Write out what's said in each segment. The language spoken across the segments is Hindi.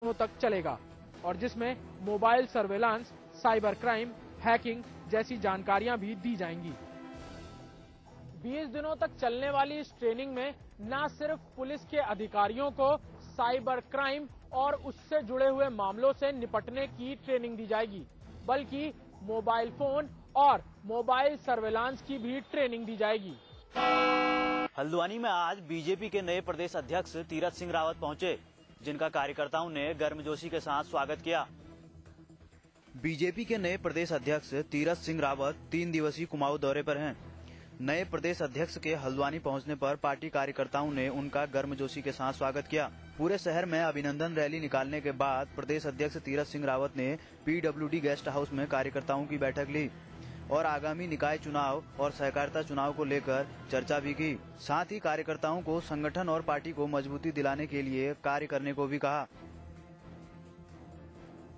दिनों तक चलेगा और जिसमें mobile surveillance, cyber crime, hacking जैसी जानकारियां भी दी जाएंगी। 20 दिनों तक चलने वाली इस ट्रेनिंग में न सिर्फ पुलिस के अधिकारियों को साइबर क्राइम और उससे जुड़े हुए मामलों से निपटने की ट्रेनिंग दी जाएगी, बल्कि मोबाइल फोन और मोबाइल सर्वेलांस की भी ट्रेनिंग दी जाएगी। हल्द्वानी में आज बीजेपी के नए प्रदेश अध्यक्ष तीरथ सिंह रावत पहुंचे, जिनका कार्यकर्ताओं ने गर्मजोशी के साथ स्वागत किया। बीजेपी के नए प्रदेश अध्यक्ष तीरथ सिंह रावत 3 दिवसीय कुमाऊं दौरे पर हैं। नए प्रदेश अध्यक्ष के हल्द्वानी पहुंचने पर पार्टी कार्यकर्ताओं ने उनका गर्मजोशी के साथ स्वागत किया। पूरे शहर में अभिनंदन रैली निकालने के बाद प्रदेश अध्यक्ष तीरथ सिंह रावत ने PWD गेस्ट हाउस में कार्यकर्ताओं की बैठक ली और आगामी निकाय चुनाव और सहकारिता चुनाव को लेकर चर्चा भी की। साथ ही कार्यकर्ताओं को संगठन और पार्टी को मजबूती दिलाने के लिए कार्य करने को भी कहा।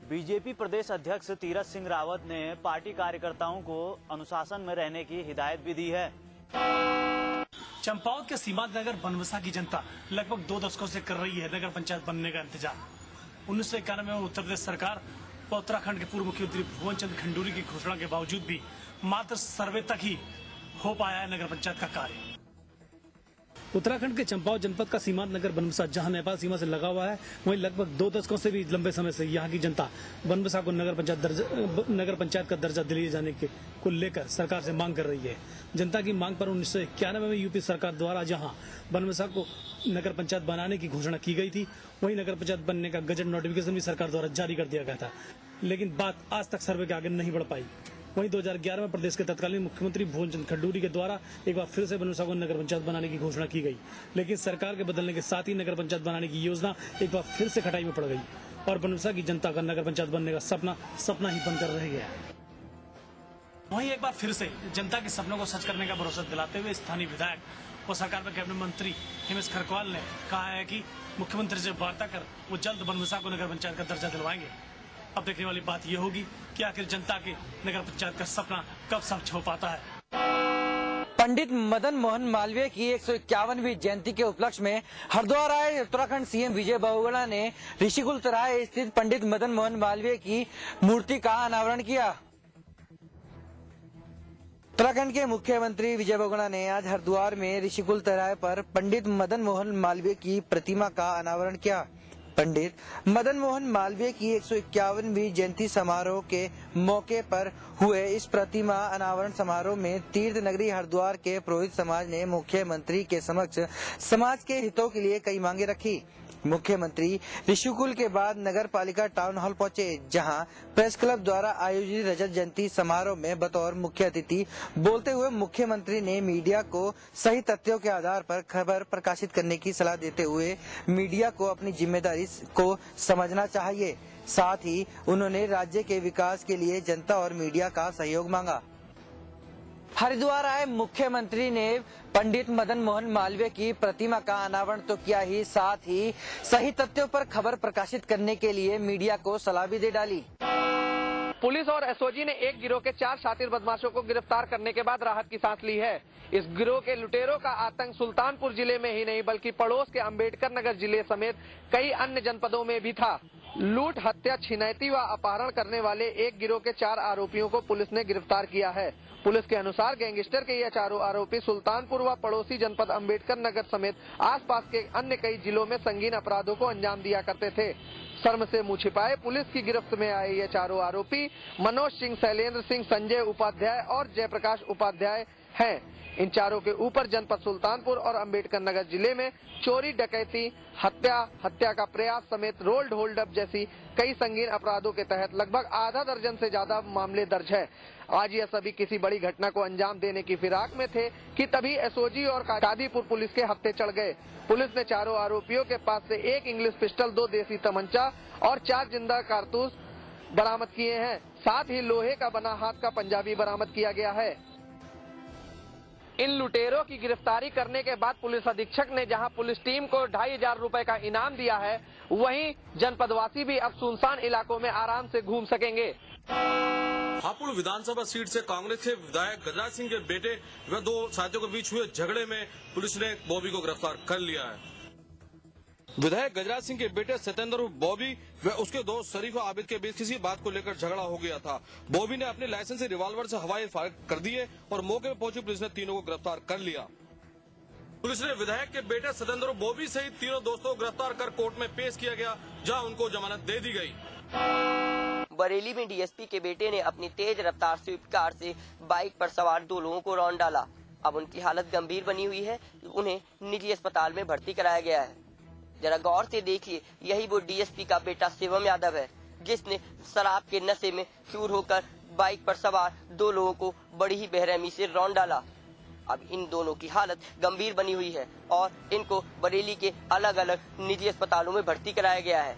बीजेपी प्रदेश अध्यक्ष तीरथ सिंह रावत ने पार्टी कार्यकर्ताओं को अनुशासन में रहने की हिदायत भी दी है। चंपावत के सीमांत नगर बनवसा की जनता लगभग 2 दशकों से कर रही है नगर पंचायत बनने का इंतजार। 1991 में उत्तर प्रदेश सरकार व उत्तराखंड के पूर्व मुख्यमंत्री भुवन चंद्र खंडूरी की घोषणा के बावजूद भी मात्र सर्वे तक ही हो पाया है नगर पंचायत का कार्य। उत्तराखंड के चंपावत जनपद का सीमांत नगर बनवसा, जहां नेपाल सीमा से लगा हुआ है, वहीं लगभग 2 दशकों से भी लंबे समय से यहां की जनता बनवसा को नगर पंचायत का दर्जा दिलाए जाने को लेकर सरकार से मांग कर रही है। जनता की मांग पर 1991 में यूपी सरकार द्वारा जहां बनवसा को नगर पंचायत बनाने की घोषणा की गई थी, वहीं नगर पंचायत बनने का गजट नोटिफिकेशन भी सरकार द्वारा जारी कर दिया गया था, लेकिन बात आज तक सर्वे के आगे नहीं बढ़ पाई। वहीं 2011 में प्रदेश के तत्कालीन मुख्यमंत्री भुवन चंद्र खंडूरी के द्वारा एक बार फिर से बनवसा को नगर पंचायत बनाने की घोषणा की गई, लेकिन सरकार के बदलने के साथ ही नगर पंचायत बनाने की योजना एक बार फिर से खटाई में पड़ गई और बनवसा की जनता का नगर पंचायत बनने का सपना ही बनकर रह गया। वहीं एक बार फिर से जनता के सपनों को सच करने का भरोसा दिलाते हुए स्थानीय विधायक और सरकार में कैबिनेट मंत्री हिमेश खरकवाल ने कहा है कि मुख्यमंत्री से वार्ता कर वो जल्द बनवसा को नगर पंचायत का दर्जा दिलवाएंगे। अब देखने वाली बात यह होगी कि आखिर जनता के नगर पंचायत का सपना कब सच हो पाता है। पंडित मदन मोहन मालवीय की 151वीं जयंती के उपलक्ष्य में हरिद्वार आए उत्तराखंड सीएम विजय बहुगुणा ने ऋषिकुल तराई स्थित पंडित मदन मोहन मालवीय की मूर्ति का अनावरण किया। उत्तराखंड के मुख्यमंत्री विजय बहुगुणा ने आज हरिद्वार में ऋषिकुल तराई पर पंडित मदन मोहन मालवीय की प्रतिमा का अनावरण किया। पंडित मदन मोहन मालवीय की 151वीं जयंती समारोह के मौके पर हुए इस प्रतिमा अनावरण समारोह में तीर्थ नगरी हरिद्वार के पुरोहित समाज ने मुख्यमंत्री के समक्ष समाज के हितों के लिए कई मांगे रखी। मुख्यमंत्री ऋषिकुल के बाद नगर पालिका टाउन हॉल पहुंचे, जहां प्रेस क्लब द्वारा आयोजित रजत जयंती समारोह में बतौर मुख्य अतिथि बोलते हुए मुख्यमंत्री ने मीडिया को सही तथ्यों के आधार पर खबर प्रकाशित करने की सलाह देते हुए मीडिया को अपनी जिम्मेदारी को समझना चाहिए। साथ ही उन्होंने राज्य के विकास के लिए जनता और मीडिया का सहयोग मांगा। हरिद्वार आए मुख्यमंत्री ने पंडित मदन मोहन मालवीय की प्रतिमा का अनावरण तो किया ही, साथ ही सही तथ्यों पर खबर प्रकाशित करने के लिए मीडिया को सलाह भी दे डाली। पुलिस और एसओजी ने एक गिरोह के 4 शातिर बदमाशों को गिरफ्तार करने के बाद राहत की सांस ली है। इस गिरोह के लुटेरों का आतंक सुल्तानपुर जिले में ही नहीं बल्कि पड़ोस के अंबेडकर नगर जिले समेत कई अन्य जनपदों में भी था। लूट, हत्या, छिनैती व अपहरण करने वाले एक गिरोह के 4 आरोपियों को पुलिस ने गिरफ्तार किया है। पुलिस के अनुसार गैंगस्टर के ये चारों आरोपी सुल्तानपुर व पड़ोसी जनपद अंबेडकर नगर समेत आसपास के अन्य कई जिलों में संगीन अपराधों को अंजाम दिया करते थे। शर्म से मुंह छिपाए पुलिस की गिरफ्त में आए ये चारों आरोपी मनोज सिंह, शैलेंद्र सिंह, संजय उपाध्याय और जयप्रकाश उपाध्याय हैं। इन चारों के ऊपर जनपद सुल्तानपुर और अंबेडकर नगर जिले में चोरी, डकैती, हत्या का प्रयास समेत रोल्ड होल्ड अप जैसी कई संगीन अपराधों के तहत लगभग आधा दर्जन से ज्यादा मामले दर्ज है। आज ये सभी किसी बड़ी घटना को अंजाम देने की फिराक में थे कि तभी एसओजी और कादीपुर पुलिस के हत्थे चढ़ गए। पुलिस ने चारों आरोपियों के पास से 1 इंग्लिश पिस्टल, 2 देसी तमंचा और 4 जिंदा कारतूस बरामद किए हैं। साथ ही लोहे का बना हाथ का पंजा भी बरामद किया गया है। इन लुटेरों की गिरफ्तारी करने के बाद पुलिस अधीक्षक ने जहां पुलिस टीम को 2500 रुपए का इनाम दिया है, वहीं जनपदवासी भी अब सुनसान इलाकों में आराम से घूम सकेंगे। हापुड़ विधानसभा सीट से कांग्रेस के विधायक गजराज सिंह के बेटे व 2 साथियों के बीच हुए झगड़े में पुलिस ने बॉबी को गिरफ्तार कर लिया है। विधायक गजराज सिंह के बेटे सत्येंद्र बॉबी व उसके दोस्त शरीफा आबिद के बीच किसी बात को लेकर झगड़ा हो गया था। बॉबी ने अपने लाइसेंसी रिवॉल्वर से हवाई फायर कर दिए और मौके पर पहुंची पुलिस ने तीनों को गिरफ्तार कर लिया। पुलिस ने विधायक के बेटे सत्येंद्र बॉबी सहित तीनों दोस्तों को गिरफ्तार कर कोर्ट में पेश किया गया, जहां उनको जमानत दे दी गई। बरेली में डीएसपी के बेटे ने अपनी तेज रफ्तार स्विफ्ट कार से बाइक पर सवार 2 लोगों को रौंद डाला। अब उनकी हालत गंभीर बनी हुई है, उन्हें निजी अस्पताल में भर्ती कराया गया है। जरा गौर से देखिए, यही वो डीएसपी का बेटा शिवम यादव है जिसने शराब के नशे में चूर होकर बाइक पर सवार 2 लोगों को बड़ी ही बेरहमी से रौंद डाला। अब इन दोनों की हालत गंभीर बनी हुई है और इनको बरेली के अलग अलग निजी अस्पतालों में भर्ती कराया गया है।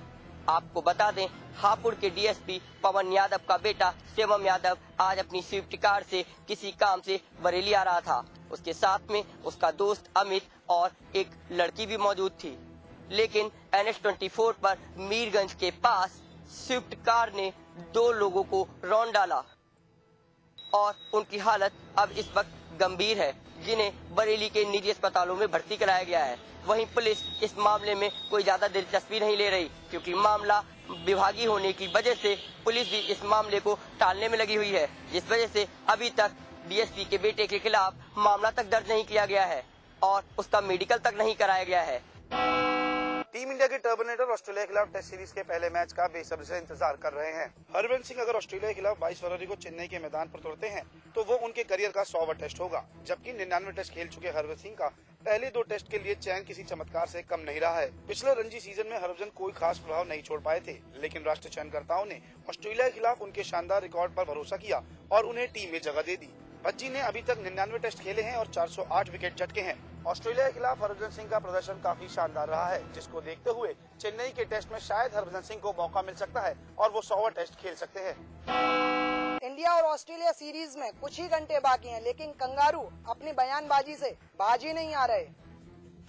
आपको बता दें, हापुड़ के डीएसपी पवन यादव का बेटा शिवम यादव आज अपनी स्विफ्ट कार से किसी काम से बरेली आ रहा था। उसके साथ में उसका दोस्त अमित और एक लड़की भी मौजूद थी, लेकिन NH-24 पर मीरगंज के पास स्विफ्ट कार ने 2 लोगों को रौंद डाला और उनकी हालत अब इस वक्त गंभीर है, जिन्हें बरेली के निजी अस्पतालों में भर्ती कराया गया है। वहीं पुलिस इस मामले में कोई ज्यादा दिलचस्पी नहीं ले रही, क्योंकि मामला विभागीय होने की वजह से पुलिस भी इस मामले को टालने में लगी हुई है, जिस वजह से अभी तक डीएसपी के बेटे के खिलाफ मामला तक दर्ज नहीं किया गया है और उसका मेडिकल तक नहीं कराया गया है। टीम इंडिया के टर्मिनेटर ऑस्ट्रेलिया के खिलाफ टेस्ट सीरीज के पहले मैच का बेसब्री से इंतजार कर रहे हैं। हरभजन सिंह अगर ऑस्ट्रेलिया के खिलाफ 22 फरवरी को चेन्नई के मैदान पर उतरते हैं तो वो उनके करियर का 100वां टेस्ट होगा, जबकि 99 टेस्ट खेल चुके हरभजन सिंह का पहले 2 टेस्ट के लिए चयन किसी चमत्कार से कम नहीं रहा है। पिछले रणजी सीजन में हरभजन कोई खास प्रभाव नहीं छोड़ पाए थे, लेकिन राष्ट्रीय चयनकर्ताओं ने ऑस्ट्रेलिया के खिलाफ उनके शानदार रिकॉर्ड पर भरोसा किया और उन्हें टीम में जगह दे दी। भज्जी ने अभी तक 99 टेस्ट खेले हैं और 408 विकेट झटके हैं। ऑस्ट्रेलिया के खिलाफ हरभजन सिंह का प्रदर्शन काफी शानदार रहा है, जिसको देखते हुए चेन्नई के टेस्ट में शायद हरभजन सिंह को मौका मिल सकता है और वो 100वां टेस्ट खेल सकते हैं। इंडिया और ऑस्ट्रेलिया सीरीज में कुछ ही घंटे बाकी हैं, लेकिन कंगारू अपनी बयानबाजी से बाजी नहीं आ रहे।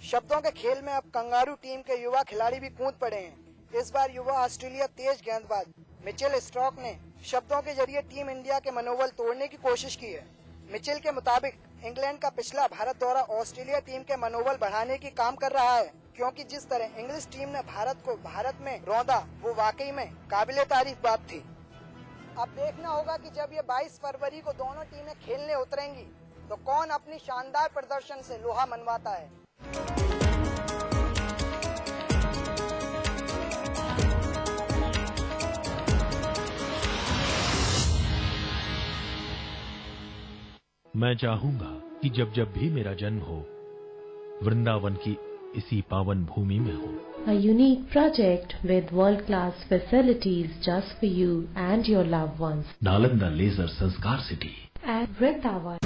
शब्दों के खेल में अब कंगारू टीम के युवा खिलाड़ी भी कूद पड़े हैं। इस बार युवा ऑस्ट्रेलिया तेज गेंदबाज मिचेल स्टॉक ने शब्दों के जरिए टीम इंडिया के मनोबल तोड़ने की कोशिश की है। मिचेल के मुताबिक इंग्लैंड का पिछला भारत दौरा ऑस्ट्रेलिया टीम के मनोबल बढ़ाने की काम कर रहा है, क्योंकि जिस तरह इंग्लिश टीम ने भारत में रौंदा वो वाकई में काबिले तारीफ बात थी। अब देखना होगा कि जब ये 22 फरवरी को दोनों टीमें खेलने उतरेंगी तो कौन अपनी शानदार प्रदर्शन से लोहा मनवाता है। मैं चाहूंगा कि जब जब भी मेरा जन्म हो, वृंदावन की इसी पावन भूमि में हो। A unique project with world-class facilities just for you and your loved ones. Nalanda Leisure Sanskar City At Vrindavan.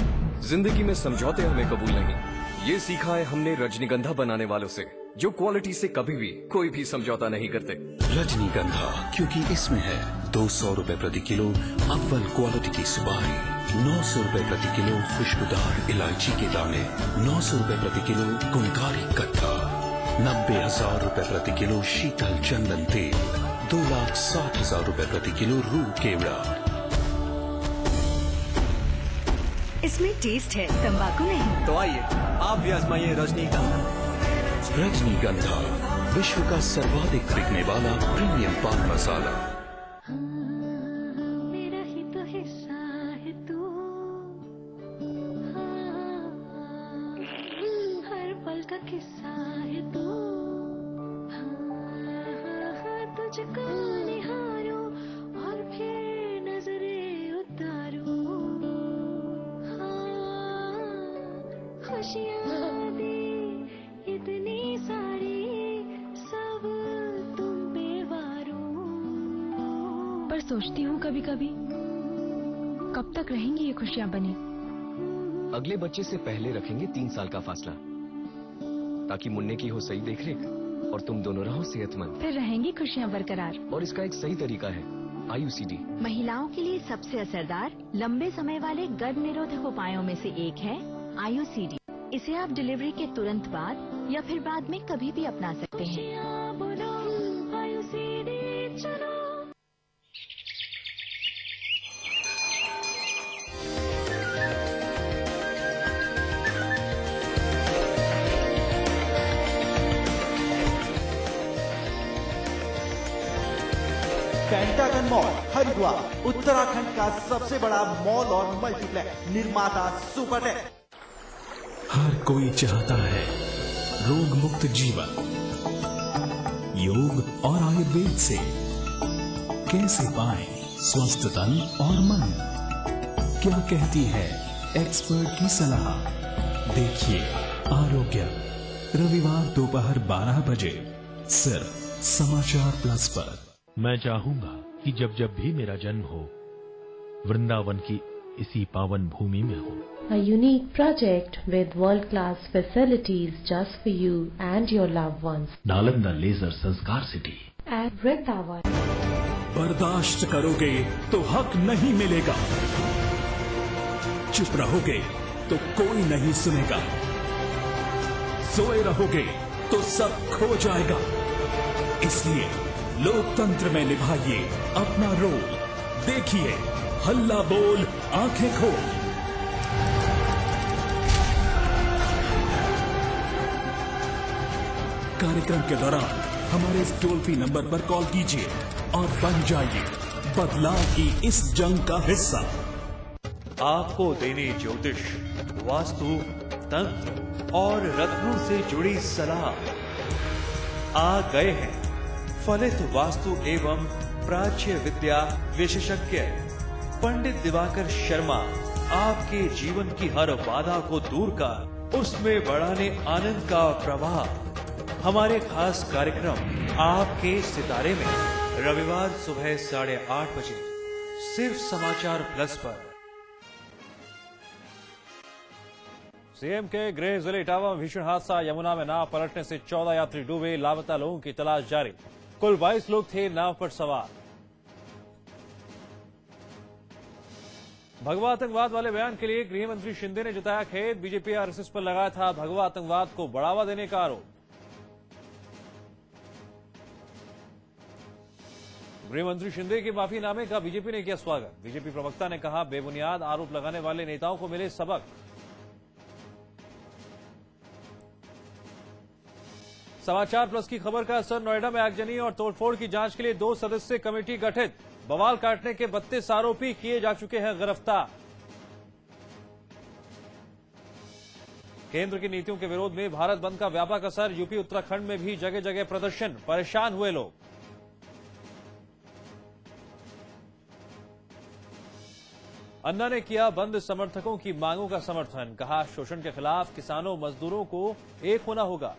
जिंदगी में समझौते हमें कबूल नहीं, ये सीखा है हमने रजनीगंधा बनाने वालों से, जो क्वालिटी से कभी भी कोई भी समझौता नहीं करते। रजनीगंधा, क्योंकि इसमें है 200 रुपए प्रति किलो अव्वल क्वालिटी की सुपारी, 900 रुपए प्रति किलो खुशबूदार इलायची के दाने, 900 रुपए प्रति किलो गुणकारी कत्था, 90,000 रुपए प्रति किलो शीतल चंदन तेल, 2,60,000 रुपए प्रति किलो रूह केवड़ा। इसमें टेस्ट है, तंबाकू नहीं। तो आइए आप भी आजमाइए रजनीगंधा। रजनीगंधा, विश्व का सर्वाधिक बिकने वाला प्रीमियम पान मसाला। मेरा ही तो हिस्सा है तू, हर पल का किस्सा है तू, तुझको निहारूं और फिर नजरें उतारूं, खुशियाँ दी इतनी सारी सब तुम पे वारूं। पर सोचती हूँ कभी कभी, कब तक रहेंगी ये खुशियाँ बनी। अगले बच्चे से पहले रखेंगे 3 साल का फासला, ताकि मुन्ने की हो सही देखरेख और तुम दोनों रहो सेहतमंद। फिर रहेंगी खुशियाँ बरकरार। और इसका एक सही तरीका है IUCD। महिलाओं के लिए सबसे असरदार लंबे समय वाले गर्भ निरोधक उपायों में से एक है IUCD। इसे आप डिलीवरी के तुरंत बाद या फिर बाद में कभी भी अपना सकते हैं। पेंटागन मॉल हरिद्वार, उत्तराखंड का सबसे बड़ा मॉल और मल्टीप्लेक्स निर्माता सुपरटेक। हर कोई चाहता है रोग मुक्त जीवन। योग और आयुर्वेद से कैसे पाएं स्वस्थ तन और मन? क्या कहती है एक्सपर्ट की सलाह? देखिए आरोग्य, रविवार दोपहर 12 बजे सिर्फ समाचार प्लस पर। मैं चाहूंगा कि जब जब भी मेरा जन्म हो, वृंदावन की इसी पावन भूमि में हो। A unique project with world-class facilities just for you and your loved ones. Nalanda Leisure Sanskar City At Vrindavan. बर्दाश्त करोगे तो हक नहीं मिलेगा, चुप रहोगे तो कोई नहीं सुनेगा, सोए रहोगे तो सब खो जाएगा। इसलिए लोकतंत्र में निभाइए अपना रोल। देखिए हल्ला बोल आंखें खोल। कार्यक्रम के दौरान हमारे इस टोल फ्री नंबर पर कॉल कीजिए और बन जाइए बदलाव की इस जंग का हिस्सा। आपको देने ज्योतिष, वास्तु, तंत्र और रत्नों से जुड़ी सलाह आ गए हैं फलित वास्तु एवं प्राच्य विद्या विशेषज्ञ पंडित दिवाकर शर्मा। आपके जीवन की हर बाधा को दूर कर उसमें बढ़ाने आनंद का प्रवाह। हमारे खास कार्यक्रम आपके सितारे में रविवार सुबह 8:30 बजे सिर्फ समाचार प्लस पर। सीएम के गृह जिले इटावा में भीषण हादसा। यमुना में नाव पलटने से 14 यात्री डूबे। लापता लोगों की तलाश जारी। कुल 22 लोग थे नाव पर सवार। भगवा आतंकवाद वाले बयान के लिए गृह मंत्री शिंदे ने जताया खेद। बीजेपी आरएसएस पर लगाया था भगवा आतंकवाद को बढ़ावा देने का आरोप। गृह मंत्री शिंदे के माफीनामे का बीजेपी ने किया स्वागत। बीजेपी प्रवक्ता ने कहा बेबुनियाद आरोप लगाने वाले नेताओं को मिले सबक। समाचार प्लस की खबर का असर। नोएडा में आगजनी और तोड़फोड़ की जांच के लिए 2 सदस्यीय कमेटी गठित। बवाल काटने के 32 आरोपी किए जा चुके हैं गिरफ्तार। केंद्र की नीतियों के विरोध में भारत बंद का व्यापक असर। यूपी उत्तराखंड में भी जगह जगह प्रदर्शन। परेशान हुए लोग। अन्ना ने किया बंद समर्थकों की मांगों का समर्थन। कहा शोषण के खिलाफ किसानों मजदूरों को एक होना होगा।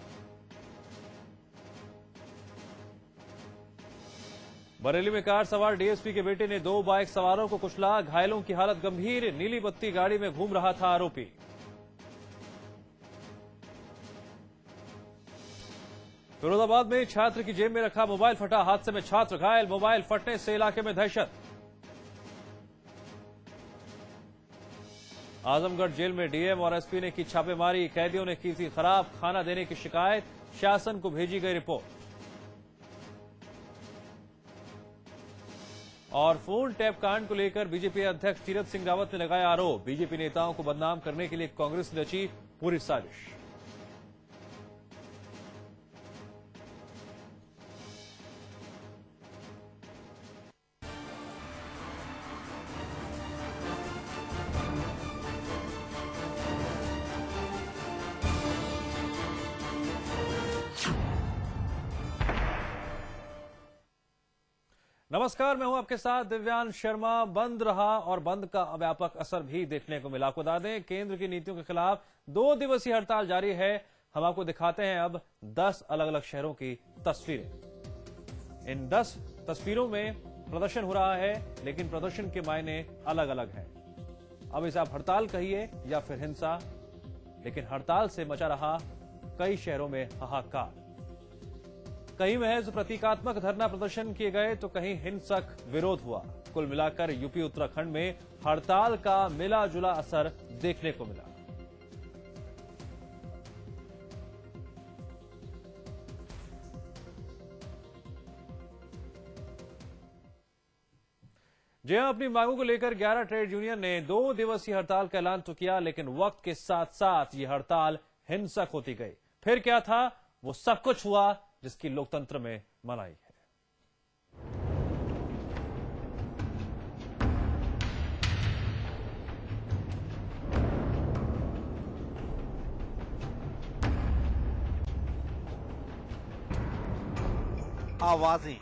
बरेली में कार सवार डीएसपी के बेटे ने 2 बाइक सवारों को कुचला। घायलों की हालत गंभीर। नीली बत्ती गाड़ी में घूम रहा था आरोपी। फिरोजाबाद में छात्र की जेब में रखा मोबाइल फटा। हादसे में छात्र घायल। मोबाइल फटने से इलाके में दहशत। आजमगढ़ जेल में डीएम और एसपी ने की छापेमारी। कैदियों ने की थी खराब खाना देने की शिकायत। शासन को भेजी गई रिपोर्ट। और फोन टैप कांड को लेकर बीजेपी अध्यक्ष तीरथ सिंह रावत ने लगाया आरोप। बीजेपी नेताओं को बदनाम करने के लिए कांग्रेस ने रची पूरी साजिश। नमस्कार, मैं हूं आपके साथ दिव्यांश शर्मा। बंद रहा और बंद का व्यापक असर भी देखने को मिला। आपको बता दें केंद्र की नीतियों के खिलाफ 2 दिवसीय हड़ताल जारी है। हम आपको दिखाते हैं अब 10 अलग अलग शहरों की तस्वीरें। इन 10 तस्वीरों में प्रदर्शन हो रहा है, लेकिन प्रदर्शन के मायने अलग अलग हैं। अब इसे आप हड़ताल कहिए या फिर हिंसा, लेकिन हड़ताल से मचा रहा कई शहरों में हाहाकार। कहीं महज प्रतीकात्मक धरना प्रदर्शन किए गए तो कहीं हिंसक विरोध हुआ। कुल मिलाकर यूपी उत्तराखंड में हड़ताल का मिला जुला असर देखने को मिला। जी हां, अपनी मांगों को लेकर 11 ट्रेड यूनियन ने 2 दिवसीय हड़ताल का ऐलान तो किया, लेकिन वक्त के साथ साथ ये हड़ताल हिंसक होती गई। फिर क्या था? वो सब कुछ हुआ जिसकी लोकतंत्र में मनाही है। आवाजें